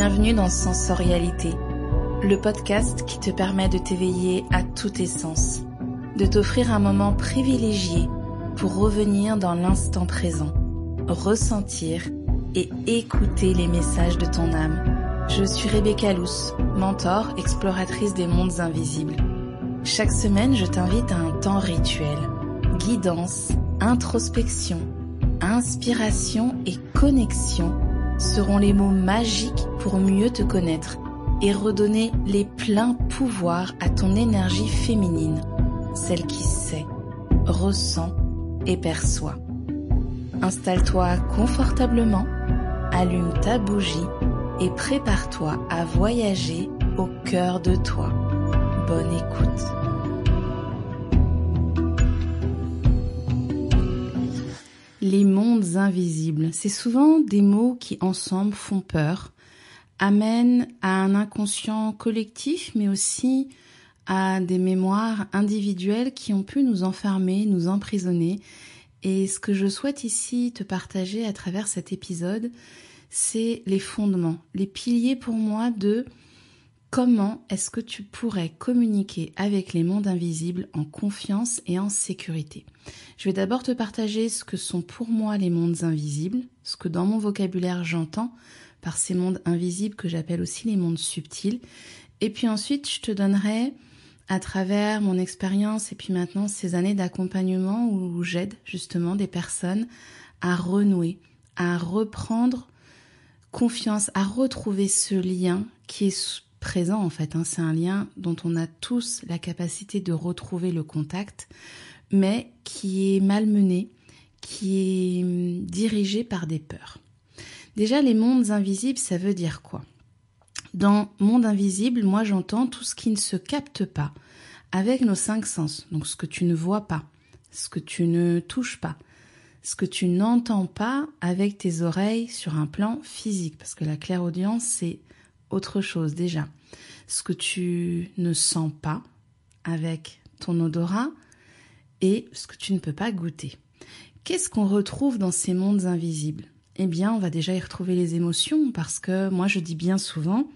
Bienvenue dans Sensorialité, le podcast qui te permet de t'éveiller à tous tes sens, de t'offrir un moment privilégié pour revenir dans l'instant présent, ressentir et écouter les messages de ton âme. Je suis Rebecca Luce, mentor, exploratrice des mondes invisibles. Chaque semaine, je t'invite à un temps rituel, guidance, introspection, inspiration et connexion seront les mots magiques pour mieux te connaître et redonner les pleins pouvoirs à ton énergie féminine, celle qui sait, ressent et perçoit. Installe-toi confortablement, allume ta bougie et prépare-toi à voyager au cœur de toi. Bonne écoute. Les mondes invisibles, c'est souvent des mots qui ensemble font peur, amènent à un inconscient collectif, mais aussi à des mémoires individuelles qui ont pu nous enfermer, nous emprisonner. Et ce que je souhaite ici te partager à travers cet épisode, c'est les fondements, les piliers pour moi de comment est-ce que tu pourrais communiquer avec les mondes invisibles en confiance et en sécurité. Je vais d'abord te partager ce que sont pour moi les mondes invisibles, ce que dans mon vocabulaire j'entends par ces mondes invisibles que j'appelle aussi les mondes subtils. Et puis ensuite, je te donnerai, à travers mon expérience et puis maintenant ces années d'accompagnement où j'aide justement des personnes à renouer, à reprendre confiance, à retrouver ce lien qui est présent en fait, c'est un lien dont on a tous la capacité de retrouver le contact, mais qui est malmené, qui est dirigé par des peurs. Déjà, les mondes invisibles, ça veut dire quoi ? Dans monde invisible, moi j'entends tout ce qui ne se capte pas avec nos 5 sens, donc ce que tu ne vois pas, ce que tu ne touches pas, ce que tu n'entends pas avec tes oreilles sur un plan physique, parce que la clairaudience c'est autre chose déjà. Ce que tu ne sens pas avec ton odorat et ce que tu ne peux pas goûter. Qu'est-ce qu'on retrouve dans ces mondes invisibles ? Eh bien, on va déjà y retrouver les émotions parce que moi je dis bien souvent,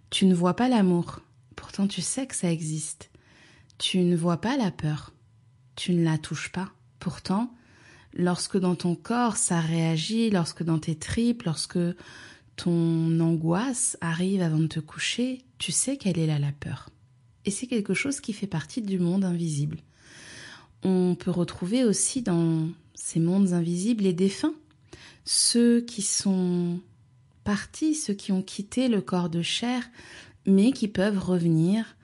tu ne vois pas l'amour, pourtant tu sais que ça existe. Tu ne vois pas la peur, tu ne la touches pas. Pourtant, lorsque dans ton corps ça réagit, lorsque dans tes tripes, lorsque ton angoisse arrive avant de te coucher, tu sais qu'elle est là, la peur. Et c'est quelque chose qui fait partie du monde invisible. On peut retrouver aussi dans ces mondes invisibles les défunts, ceux qui sont partis, ceux qui ont quitté le corps de chair, mais qui peuvent revenir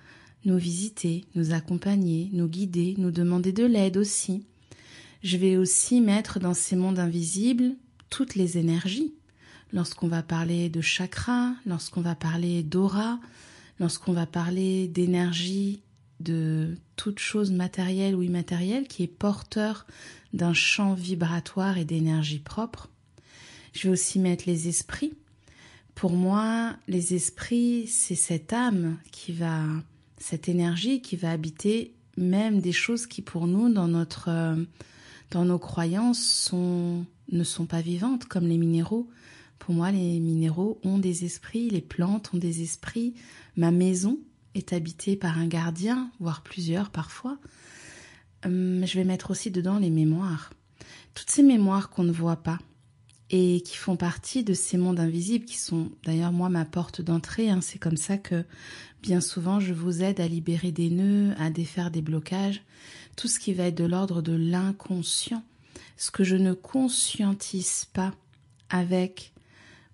nous visiter, nous accompagner, nous guider, nous demander de l'aide aussi. Je vais aussi mettre dans ces mondes invisibles toutes les énergies. Lorsqu'on va parler de chakras, lorsqu'on va parler d'aura, lorsqu'on va parler d'énergie, de toute chose matérielle ou immatérielle qui est porteur d'un champ vibratoire et d'énergie propre. Je vais aussi mettre les esprits. Pour moi, les esprits, c'est cette âme cette énergie qui va habiter même des choses qui pour nous, dans nos croyances, ne sont pas vivantes, comme les minéraux. Pour moi, les minéraux ont des esprits, les plantes ont des esprits. Ma maison est habitée par un gardien, voire plusieurs parfois. Je vais mettre aussi dedans les mémoires. Toutes ces mémoires qu'on ne voit pas et qui font partie de ces mondes invisibles qui sont d'ailleurs moi ma porte d'entrée. C'est comme ça que bien souvent je vous aide à libérer des nœuds, à défaire des blocages. Tout ce qui va être de l'ordre de l'inconscient, ce que je ne conscientise pas avec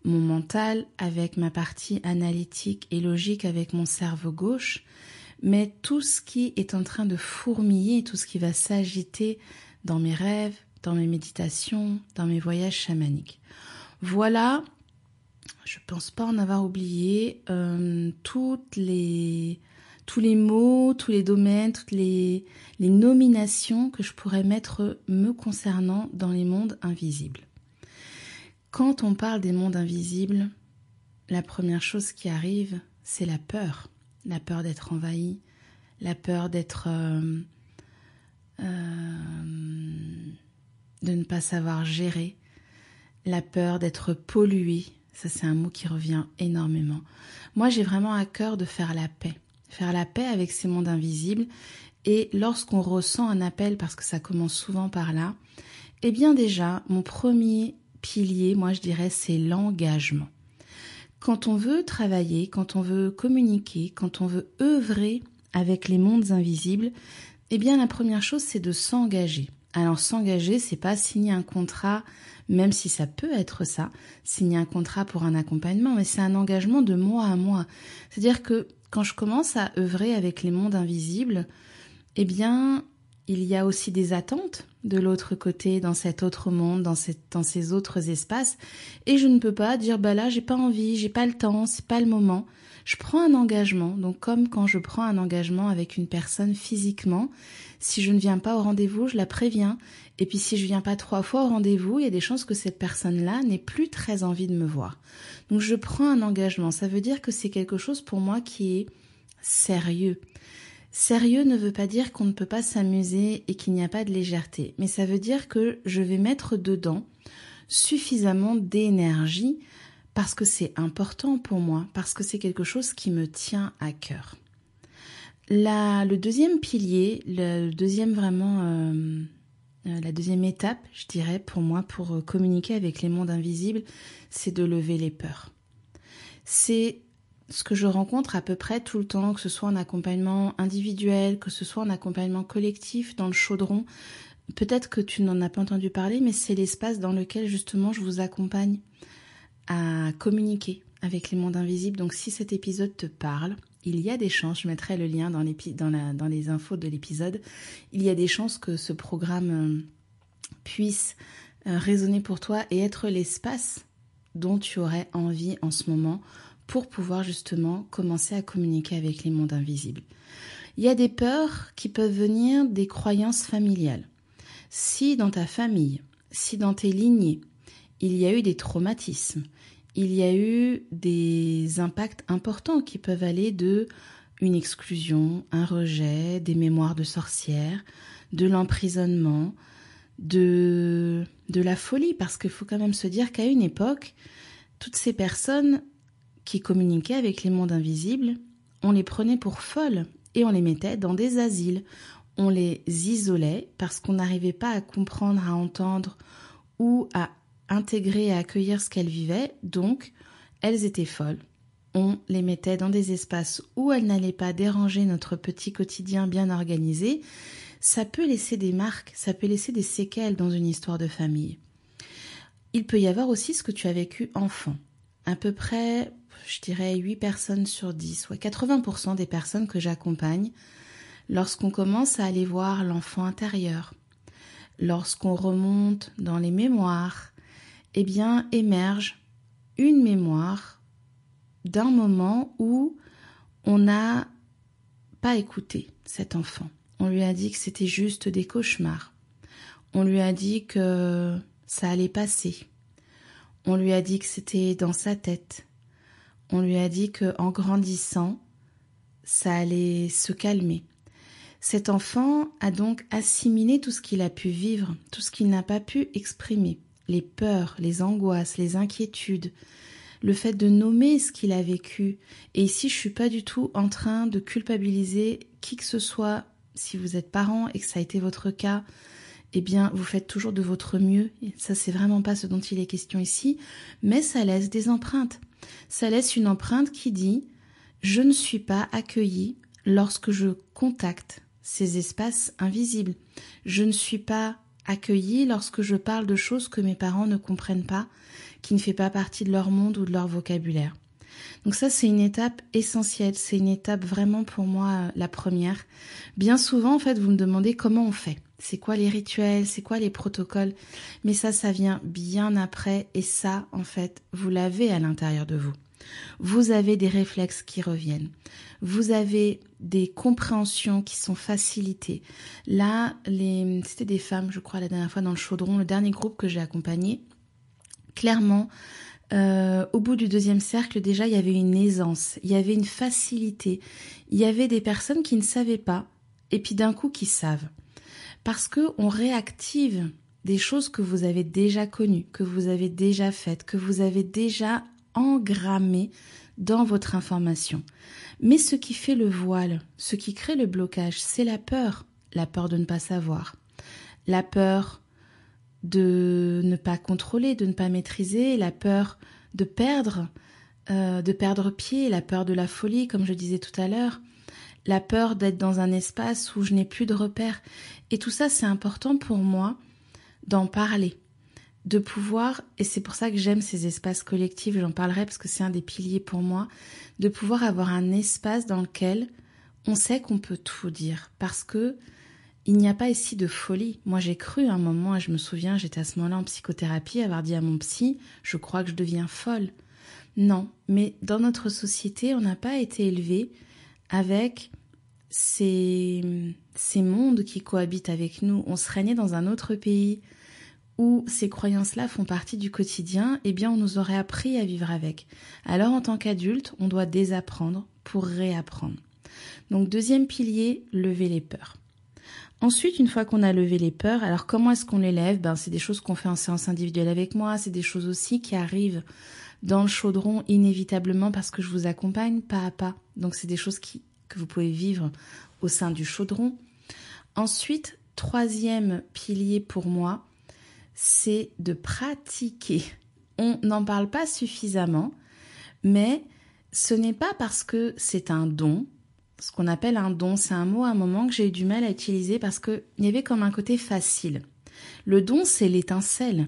mon mental, avec ma partie analytique et logique, avec mon cerveau gauche, mais tout ce qui est en train de fourmiller, tout ce qui va s'agiter dans mes rêves, dans mes méditations, dans mes voyages chamaniques. Voilà, je pense pas en avoir oublié tous les mots, tous les domaines, toutes les nominations que je pourrais mettre me concernant dans les mondes invisibles. Quand on parle des mondes invisibles, la première chose qui arrive, c'est la peur d'être envahi, la peur d'être de ne pas savoir gérer, la peur d'être pollué. Ça, c'est un mot qui revient énormément. Moi, j'ai vraiment à cœur de faire la paix avec ces mondes invisibles. Et lorsqu'on ressent un appel, parce que ça commence souvent par là, eh bien déjà, mon premier pilier, moi je dirais, c'est l'engagement. Quand on veut travailler, quand on veut communiquer, quand on veut œuvrer avec les mondes invisibles, eh bien la première chose, c'est de s'engager. Alors s'engager, c'est pas signer un contrat, même si ça peut être ça, signer un contrat pour un accompagnement, mais c'est un engagement de mois à mois. C'est-à-dire que quand je commence à œuvrer avec les mondes invisibles, eh bien, il y a aussi des attentes de l'autre côté, dans cet autre monde, dans ces autres espaces. Et je ne peux pas dire, là, j'ai pas envie, j'ai pas le temps, c'est pas le moment. Je prends un engagement. Donc, comme quand je prends un engagement avec une personne physiquement, si je ne viens pas au rendez-vous, je la préviens. Et puis, si je viens pas 3 fois au rendez-vous, il y a des chances que cette personne-là n'ait plus très envie de me voir. Donc, je prends un engagement. Ça veut dire que c'est quelque chose pour moi qui est sérieux. Sérieux ne veut pas dire qu'on ne peut pas s'amuser et qu'il n'y a pas de légèreté, mais ça veut dire que je vais mettre dedans suffisamment d'énergie parce que c'est important pour moi, parce que c'est quelque chose qui me tient à cœur. Le deuxième pilier, la deuxième étape, je dirais, pour moi, pour communiquer avec les mondes invisibles, c'est de lever les peurs. C'est ce que je rencontre à peu près tout le temps, que ce soit en accompagnement individuel, que ce soit en accompagnement collectif, dans le chaudron. Peut-être que tu n'en as pas entendu parler, mais c'est l'espace dans lequel justement je vous accompagne à communiquer avec les mondes invisibles. Donc si cet épisode te parle, il y a des chances, je mettrai le lien dans les infos de l'épisode, il y a des chances que ce programme puisse résonner pour toi et être l'espace dont tu aurais envie en ce moment pour pouvoir justement commencer à communiquer avec les mondes invisibles. Il y a des peurs qui peuvent venir des croyances familiales. Si dans ta famille, si dans tes lignées, il y a eu des traumatismes, il y a eu des impacts importants qui peuvent aller de une exclusion, un rejet, des mémoires de sorcières, de l'emprisonnement, de la folie, parce qu'il faut quand même se dire qu'à une époque, toutes ces personnes qui communiquaient avec les mondes invisibles, on les prenait pour folles et on les mettait dans des asiles. On les isolait parce qu'on n'arrivait pas à comprendre, à entendre ou à intégrer et à accueillir ce qu'elles vivaient. Donc, elles étaient folles. On les mettait dans des espaces où elles n'allaient pas déranger notre petit quotidien bien organisé. Ça peut laisser des marques, ça peut laisser des séquelles dans une histoire de famille. Il peut y avoir aussi ce que tu as vécu enfant. À peu près, je dirais 8 personnes sur 10, soit 80% des personnes que j'accompagne, lorsqu'on commence à aller voir l'enfant intérieur, lorsqu'on remonte dans les mémoires, eh bien émerge une mémoire d'un moment où on n'a pas écouté cet enfant. On lui a dit que c'était juste des cauchemars. On lui a dit que ça allait passer. On lui a dit que c'était dans sa tête. On lui a dit qu'en grandissant, ça allait se calmer. Cet enfant a donc assimilé tout ce qu'il a pu vivre, tout ce qu'il n'a pas pu exprimer. Les peurs, les angoisses, les inquiétudes, le fait de nommer ce qu'il a vécu. Et ici, je ne suis pas du tout en train de culpabiliser qui que ce soit. Si vous êtes parent et que ça a été votre cas, eh bien, vous faites toujours de votre mieux. Et ça, c'est vraiment pas ce dont il est question ici. Mais ça laisse des empreintes. Ça laisse une empreinte qui dit « Je ne suis pas accueillie lorsque je contacte ces espaces invisibles. Je ne suis pas accueillie lorsque je parle de choses que mes parents ne comprennent pas, qui ne fait pas partie de leur monde ou de leur vocabulaire. » Donc ça, c'est une étape essentielle. C'est une étape vraiment pour moi la première. Bien souvent, en fait, vous me demandez comment on fait. C'est quoi les rituels, c'est quoi les protocoles? Mais ça vient bien après et ça, en fait, vous l'avez à l'intérieur de vous. Vous avez des réflexes qui reviennent. Vous avez des compréhensions qui sont facilitées. Là, c'était des femmes, je crois, la dernière fois dans le chaudron, le dernier groupe que j'ai accompagné. Clairement, au bout du 2e cercle, déjà, il y avait une aisance, il y avait une facilité. Il y avait des personnes qui ne savaient pas et puis d'un coup qui savent. Parce qu'on réactive des choses que vous avez déjà connues, que vous avez déjà faites, que vous avez déjà engrammé dans votre information. Mais ce qui fait le voile, ce qui crée le blocage, c'est la peur de ne pas savoir, la peur de ne pas contrôler, de ne pas maîtriser, la peur de perdre pied, la peur de la folie, comme je disais tout à l'heure, la peur d'être dans un espace où je n'ai plus de repères. Et tout ça, c'est important pour moi d'en parler, de pouvoir, et c'est pour ça que j'aime ces espaces collectifs, j'en parlerai parce que c'est un des piliers pour moi, de pouvoir avoir un espace dans lequel on sait qu'on peut tout dire, parce que il n'y a pas ici de folie. Moi, j'ai cru à un moment, et je me souviens, j'étais à ce moment-là en psychothérapie, avoir dit à mon psy, je crois que je deviens folle. Non, mais dans notre société, on n'a pas été élevé avec ces mondes qui cohabitent avec nous. On serait né dans un autre pays où ces croyances-là font partie du quotidien, eh bien on nous aurait appris à vivre avec. Alors en tant qu'adulte, on doit désapprendre pour réapprendre. Donc deuxième pilier, lever les peurs. Ensuite, une fois qu'on a levé les peurs, alors comment est-ce qu'on les lève ? C'est des choses qu'on fait en séance individuelle avec moi, c'est des choses aussi qui arrivent dans le chaudron inévitablement parce que je vous accompagne pas à pas. Donc c'est des choses que vous pouvez vivre au sein du chaudron. Ensuite, troisième pilier pour moi, c'est de pratiquer. On n'en parle pas suffisamment, mais ce n'est pas parce que c'est un don. Ce qu'on appelle un don, c'est un mot à un moment que j'ai eu du mal à utiliser parce qu'il y avait comme un côté facile. Le don, c'est l'étincelle.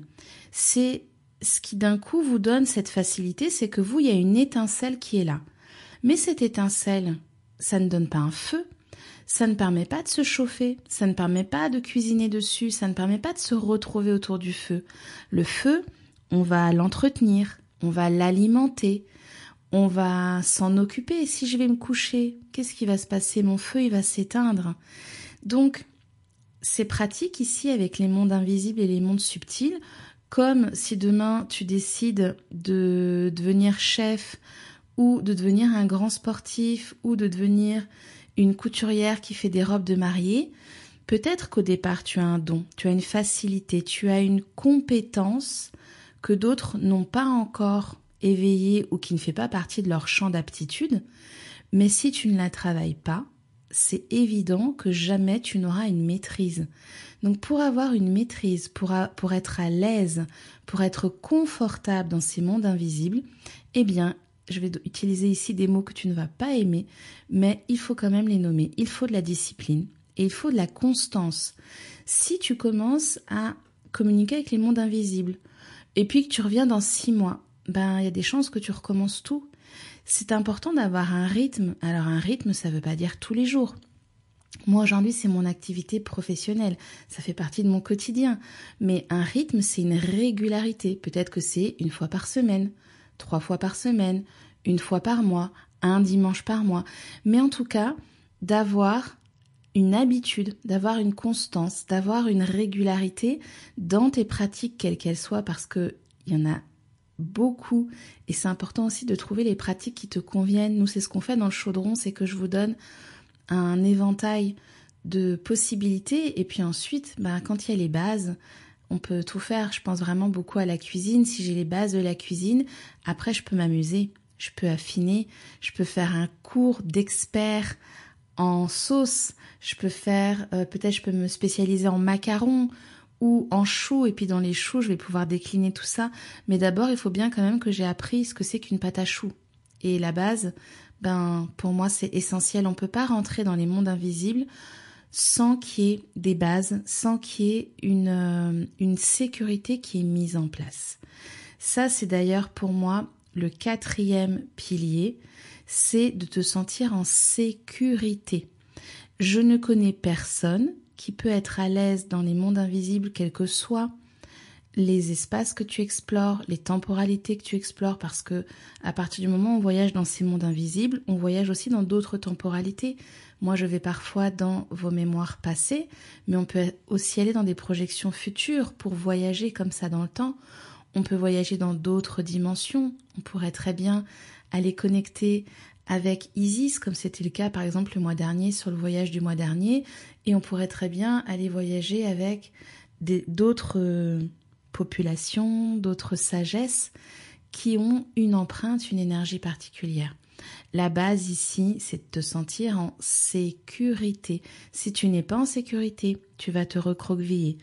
C'est ce qui d'un coup vous donne cette facilité, c'est que vous, il y a une étincelle qui est là. Mais cette étincelle, ça ne donne pas un feu, ça ne permet pas de se chauffer, ça ne permet pas de cuisiner dessus, ça ne permet pas de se retrouver autour du feu. Le feu, on va l'entretenir, on va l'alimenter, on va s'en occuper. Si je vais me coucher, qu'est-ce qui va se passer ? Mon feu, il va s'éteindre. Donc, c'est pratique ici avec les mondes invisibles et les mondes subtils, comme si demain tu décides de devenir chef ou de devenir un grand sportif ou de devenir une couturière qui fait des robes de mariée. Peut-être qu'au départ tu as un don, tu as une facilité, tu as une compétence que d'autres n'ont pas encore éveillée ou qui ne fait pas partie de leur champ d'aptitude, mais si tu ne la travailles pas, c'est évident que jamais tu n'auras une maîtrise. Donc pour avoir une maîtrise, pour être à l'aise, pour être confortable dans ces mondes invisibles, eh bien, je vais utiliser ici des mots que tu ne vas pas aimer, mais il faut quand même les nommer. Il faut de la discipline et il faut de la constance. Si tu commences à communiquer avec les mondes invisibles et puis que tu reviens dans 6 mois, il y a des chances que tu recommences tout. C'est important d'avoir un rythme. Alors un rythme, ça ne veut pas dire tous les jours. Moi aujourd'hui, c'est mon activité professionnelle. Ça fait partie de mon quotidien. Mais un rythme, c'est une régularité. Peut-être que c'est 1 fois par semaine, 3 fois par semaine, 1 fois par mois, un dimanche par mois. Mais en tout cas, d'avoir une habitude, d'avoir une constance, d'avoir une régularité dans tes pratiques, quelles qu'elles soient, parce qu'il y en a beaucoup. Et c'est important aussi de trouver les pratiques qui te conviennent. Nous, c'est ce qu'on fait dans le chaudron, c'est que je vous donne un éventail de possibilités. Et puis ensuite, quand il y a les bases, on peut tout faire. Je pense vraiment beaucoup à la cuisine. Si j'ai les bases de la cuisine, après, je peux m'amuser. Je peux affiner. Je peux faire un cours d'expert en sauce. Je peux faire, peut-être je peux me spécialiser en macarons ou en choux. Et puis dans les choux, je vais pouvoir décliner tout ça. Mais d'abord, il faut bien quand même que j'ai appris ce que c'est qu'une pâte à choux. Et la base, pour moi, c'est essentiel. On ne peut pas rentrer dans les mondes invisibles sans qu'il y ait des bases, sans qu'il y ait une sécurité qui est mise en place. Ça, c'est d'ailleurs pour moi le 4e pilier, c'est de te sentir en sécurité. Je ne connais personne qui peut être à l'aise dans les mondes invisibles, quels que soient les espaces que tu explores, les temporalités que tu explores, parce que à partir du moment où on voyage dans ces mondes invisibles, on voyage aussi dans d'autres temporalités. Moi, je vais parfois dans vos mémoires passées, mais on peut aussi aller dans des projections futures pour voyager comme ça dans le temps. On peut voyager dans d'autres dimensions. On pourrait très bien aller connecter avec Isis, comme c'était le cas par exemple le mois dernier sur le voyage du mois dernier, et on pourrait très bien aller voyager avec d'autres populations, d'autres sagesses qui ont une empreinte, une énergie particulière. La base ici, c'est de te sentir en sécurité. Si tu n'es pas en sécurité, tu vas te recroqueviller,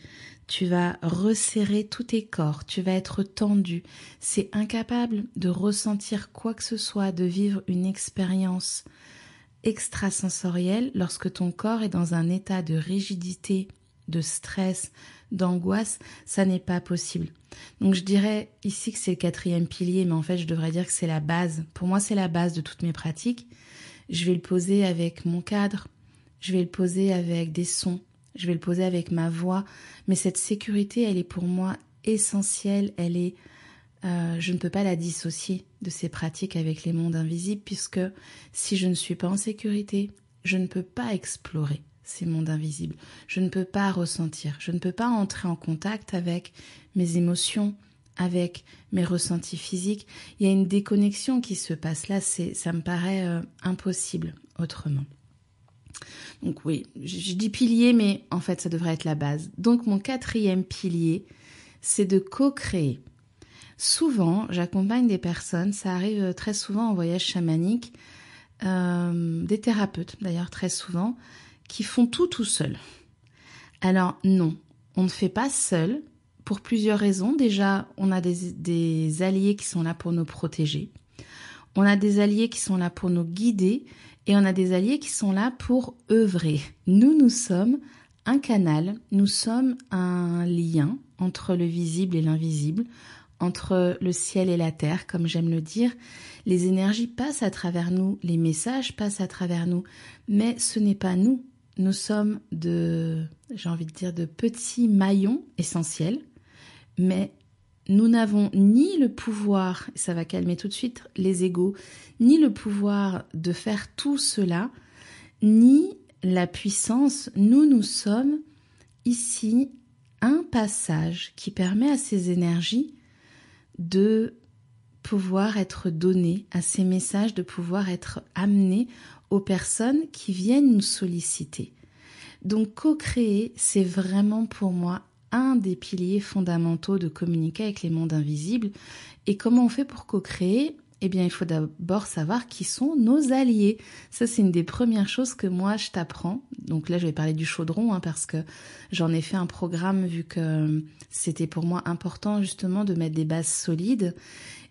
tu vas resserrer tous tes corps, tu vas être tendu. C'est incapable de ressentir quoi que ce soit, de vivre une expérience extrasensorielle lorsque ton corps est dans un état de rigidité, de stress, d'angoisse, ça n'est pas possible. Donc je dirais ici que c'est le 4e pilier, mais en fait je devrais dire que c'est la base. Pour moi, c'est la base de toutes mes pratiques. Je vais le poser avec mon cadre, je vais le poser avec des sons, je vais le poser avec ma voix, mais cette sécurité, elle est pour moi essentielle, je ne peux pas la dissocier de ces pratiques avec les mondes invisibles, puisque si je ne suis pas en sécurité, je ne peux pas explorer ces mondes invisibles. Je ne peux pas ressentir, je ne peux pas entrer en contact avec mes émotions, avec mes ressentis physiques. Il y a une déconnexion qui se passe là, ça me paraît impossible autrement. Donc oui, je dis pilier, mais en fait ça devrait être la base. Donc mon 4e pilier, c'est de co-créer. Souvent, j'accompagne des personnes, ça arrive très souvent en voyage chamanique, des thérapeutes d'ailleurs très souvent, qui font tout seuls. Alors non, on ne fait pas seul pour plusieurs raisons. Déjà, on a des alliés qui sont là pour nous protéger. On a des alliés qui sont là pour nous guider et on a des alliés qui sont là pour œuvrer. Nous sommes un canal, nous sommes un lien entre le visible et l'invisible, entre le ciel et la terre, comme j'aime le dire. Les énergies passent à travers nous, les messages passent à travers nous, mais ce n'est pas nous. Nous sommes de petits maillons essentiels, mais nous n'avons ni le pouvoir, ça va calmer tout de suite les égos, ni le pouvoir de faire tout cela, ni la puissance. Nous sommes ici un passage qui permet à ces énergies de pouvoir être données, à ces messages de pouvoir être amenés aux personnes qui viennent nous solliciter. Donc co-créer, c'est vraiment pour moi un des piliers fondamentaux de communiquer avec les mondes invisibles. Et comment on fait pour co-créer ? Eh bien, il faut d'abord savoir qui sont nos alliés. Ça, c'est une des premières choses que moi, je t'apprends. Donc là, je vais parler du chaudron, parce que j'en ai fait un programme vu que c'était pour moi important justement de mettre des bases solides.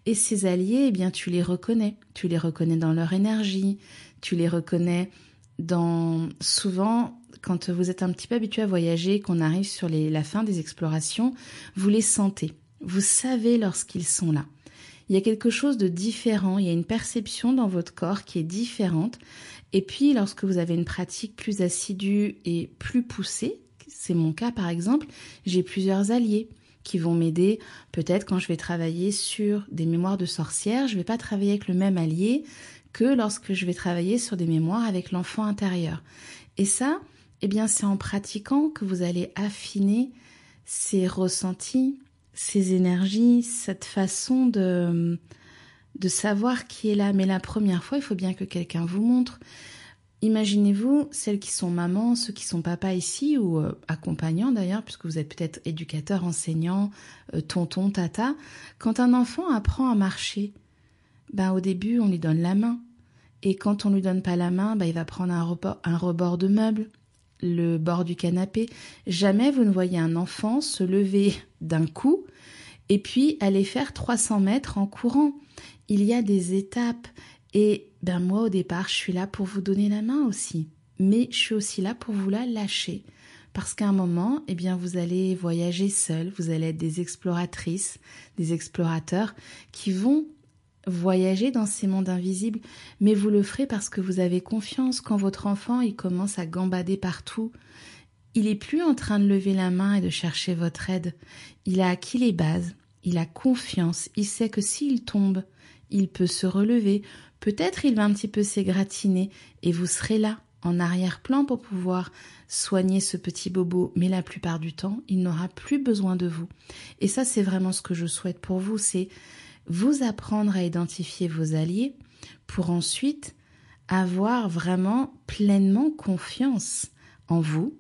Et ces alliés, eh bien, tu les reconnais. Tu les reconnais dans leur énergie. Tu les reconnais souvent, quand vous êtes un petit peu habitué à voyager, qu'on arrive sur la fin des explorations, vous les sentez. Vous savez lorsqu'ils sont là. Il y a quelque chose de différent, il y a une perception dans votre corps qui est différente. Et puis, lorsque vous avez une pratique plus assidue et plus poussée, c'est mon cas par exemple, j'ai plusieurs alliés qui vont m'aider. Peut-être quand je vais travailler sur des mémoires de sorcières, je ne vais pas travailler avec le même allié que lorsque je vais travailler sur des mémoires avec l'enfant intérieur. Et ça, eh bien, c'est en pratiquant que vous allez affiner ces ressentis, ces énergies, cette façon de savoir qui est là. Mais la première fois, il faut bien que quelqu'un vous montre. Imaginez-vous, celles qui sont mamans, ceux qui sont papas ici, ou accompagnants d'ailleurs, puisque vous êtes peut-être éducateur, enseignant, tonton, tata. Quand un enfant apprend à marcher, au début, on lui donne la main. Et quand on lui donne pas la main, il va prendre un rebord de meuble, le bord du canapé. Jamais vous ne voyez un enfant se lever d'un coup et puis aller faire 300 mètres en courant. Il y a des étapes. Et moi, au départ, je suis là pour vous donner la main aussi. Mais je suis aussi là pour vous la lâcher. Parce qu'à un moment, vous allez voyager seul. Vous allez être des exploratrices, des explorateurs qui vont voyager dans ces mondes invisibles. Mais vous le ferez parce que vous avez confiance. Quand votre enfant, il commence à gambader partout, il n'est plus en train de lever la main et de chercher votre aide. Il a acquis les bases. Il a confiance. Il sait que s'il tombe, il peut se relever. Peut-être il va un petit peu s'égratiner et vous serez là, en arrière-plan pour pouvoir soigner ce petit bobo. Mais la plupart du temps, il n'aura plus besoin de vous. Et ça, c'est vraiment ce que je souhaite pour vous, c'est vous apprendre à identifier vos alliés pour ensuite avoir vraiment pleinement confiance en vous,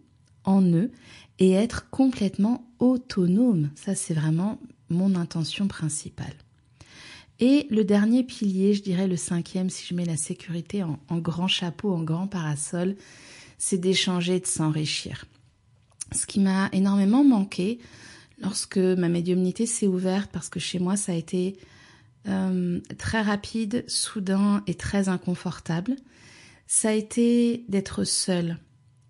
en eux, et être complètement autonome. Ça, c'est vraiment mon intention principale. Et le dernier pilier, je dirais le 5e, si je mets la sécurité en grand chapeau, en grand parasol, c'est d'échanger, de s'enrichir. Ce qui m'a énormément manqué lorsque ma médiumnité s'est ouverte, parce que chez moi ça a été très rapide, soudain et très inconfortable, ça a été d'être seule,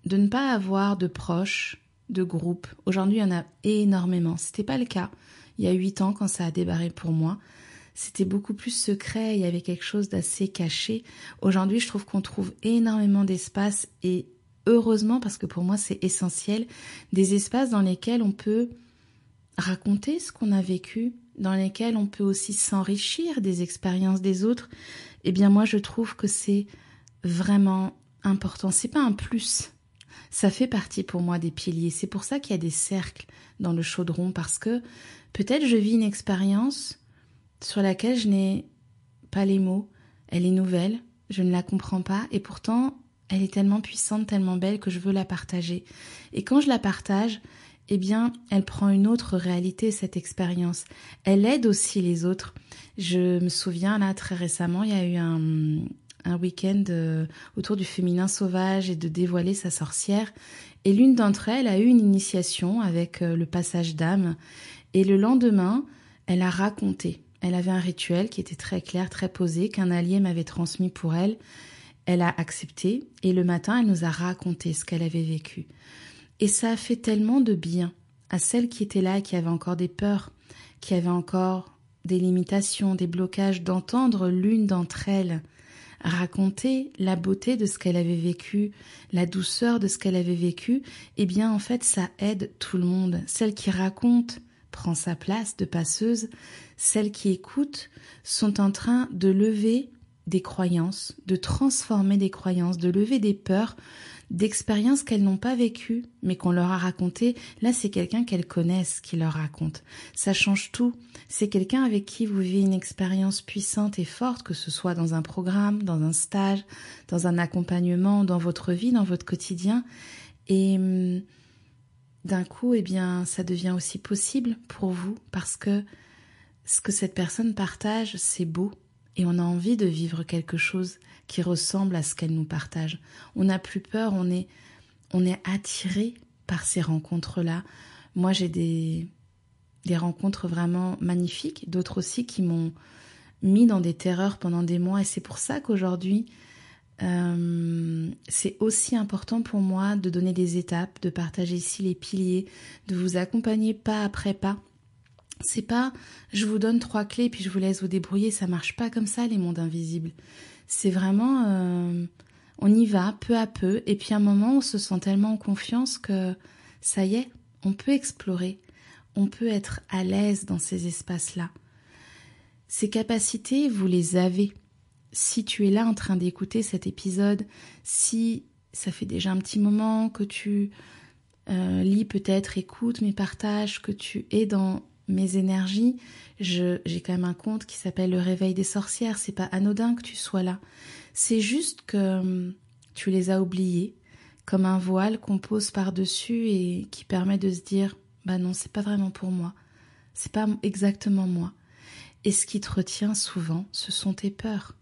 de ne pas avoir de proches, de groupes. Aujourd'hui, il y en a énormément. C'était pas le cas il y a 8 ans quand ça a débarré pour moi. C'était beaucoup plus secret, il y avait quelque chose d'assez caché. Aujourd'hui, je trouve qu'on trouve énormément d'espaces et heureusement, parce que pour moi c'est essentiel, des espaces dans lesquels on peut raconter ce qu'on a vécu, dans lesquels on peut aussi s'enrichir des expériences des autres. Eh bien moi je trouve que c'est vraiment important. C'est pas un plus, ça fait partie pour moi des piliers. C'est pour ça qu'il y a des cercles dans le chaudron, parce que peut-être je vis une expérience sur laquelle je n'ai pas les mots, elle est nouvelle, je ne la comprends pas et pourtant elle est tellement puissante, tellement belle que je veux la partager. Et quand je la partage, eh bien elle prend une autre réalité, cette expérience. Elle aide aussi les autres. Je me souviens là très récemment, il y a eu un week-end autour du féminin sauvage et de dévoiler sa sorcière. Et l'une d'entre elles a eu une initiation avec le passage d'âme. Et le lendemain, elle a raconté. Elle avait un rituel qui était très clair, très posé, qu'un allié m'avait transmis pour elle. Elle a accepté et le matin, elle nous a raconté ce qu'elle avait vécu. Et ça a fait tellement de bien à celles qui étaient là, qui avaient encore des peurs, qui avaient encore des limitations, des blocages, d'entendre l'une d'entre elles raconter la beauté de ce qu'elle avait vécu, la douceur de ce qu'elle avait vécu. Eh bien, en fait, ça aide tout le monde. Celle qui raconte prend sa place de passeuse, celles qui écoutent sont en train de lever des croyances, de transformer des croyances, de lever des peurs, d'expériences qu'elles n'ont pas vécues, mais qu'on leur a racontées. Là, c'est quelqu'un qu'elles connaissent qui leur raconte. Ça change tout. C'est quelqu'un avec qui vous vivez une expérience puissante et forte, que ce soit dans un programme, dans un stage, dans un accompagnement, dans votre vie, dans votre quotidien. Et d'un coup, eh bien, ça devient aussi possible pour vous parce que ce que cette personne partage, c'est beau et on a envie de vivre quelque chose qui ressemble à ce qu'elle nous partage. On n'a plus peur, on est attiré par ces rencontres-là. Moi, j'ai des rencontres vraiment magnifiques, d'autres aussi qui m'ont mis dans des terreurs pendant des mois et c'est pour ça qu'aujourd'hui, c'est aussi important pour moi de donner des étapes, de partager ici les piliers, de vous accompagner pas après pas. C'est pas je vous donne 3 clés puis je vous laisse vous débrouiller, ça marche pas comme ça les mondes invisibles. C'est vraiment on y va peu à peu et puis à un moment on se sent tellement en confiance que ça y est, on peut explorer, on peut être à l'aise dans ces espaces-là. Ces capacités, vous les avez. Si tu es là en train d'écouter cet épisode, si ça fait déjà un petit moment que tu lis peut-être, écoutes mes partages, que tu es dans mes énergies, j'ai quand même un compte qui s'appelle Le Réveil des Sorcières, c'est pas anodin que tu sois là. C'est juste que tu les as oubliés, comme un voile qu'on pose par-dessus et qui permet de se dire « bah non, c'est pas vraiment pour moi, c'est pas exactement moi ». Et ce qui te retient souvent, ce sont tes peurs.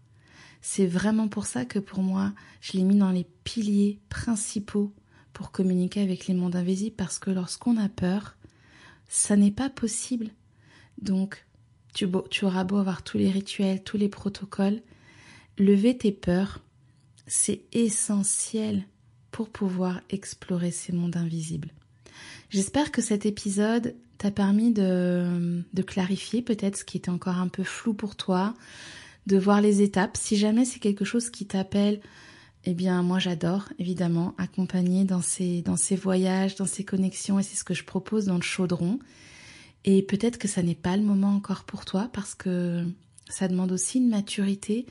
C'est vraiment pour ça que pour moi, je l'ai mis dans les piliers principaux pour communiquer avec les mondes invisibles, parce que lorsqu'on a peur, ça n'est pas possible. Donc, tu auras beau avoir tous les rituels, tous les protocoles, lever tes peurs, c'est essentiel pour pouvoir explorer ces mondes invisibles. J'espère que cet épisode t'a permis de clarifier peut-être ce qui était encore un peu flou pour toi, de voir les étapes. Si jamais c'est quelque chose qui t'appelle, eh bien moi j'adore évidemment accompagner dans ces voyages, dans ces connexions, et c'est ce que je propose dans le chaudron. Et peut-être que ça n'est pas le moment encore pour toi parce que ça demande aussi une maturité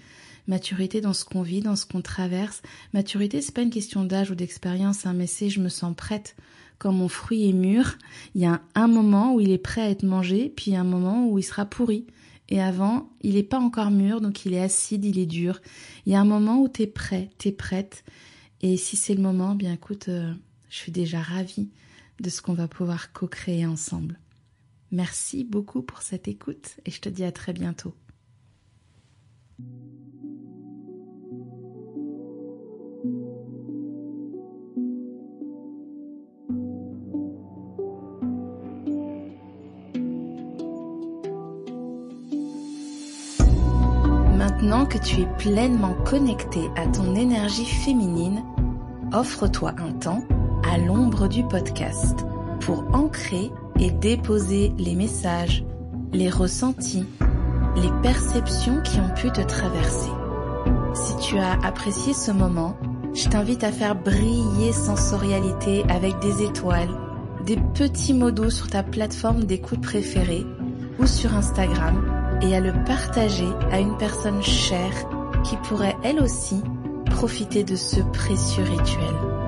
dans ce qu'on vit, dans ce qu'on traverse. Maturité, c'est pas une question d'âge ou d'expérience, mais c'est je me sens prête. Quand mon fruit est mûr, il y a un moment où il est prêt à être mangé, puis un moment où il sera pourri. Et avant, il n'est pas encore mûr, donc il est acide, il est dur. Il y a un moment où tu es prêt, tu es prête. Et si c'est le moment, bien écoute, je suis déjà ravie de ce qu'on va pouvoir co-créer ensemble. Merci beaucoup pour cette écoute et je te dis à très bientôt. Maintenant que tu es pleinement connecté à ton énergie féminine, offre-toi un temps à l'ombre du podcast pour ancrer et déposer les messages, les ressentis, les perceptions qui ont pu te traverser. Si tu as apprécié ce moment, je t'invite à faire briller sensorialité avec des étoiles, des petits mots doux sur ta plateforme d'écoute préférée ou sur Instagram et à le partager à une personne chère qui pourrait elle aussi profiter de ce précieux rituel.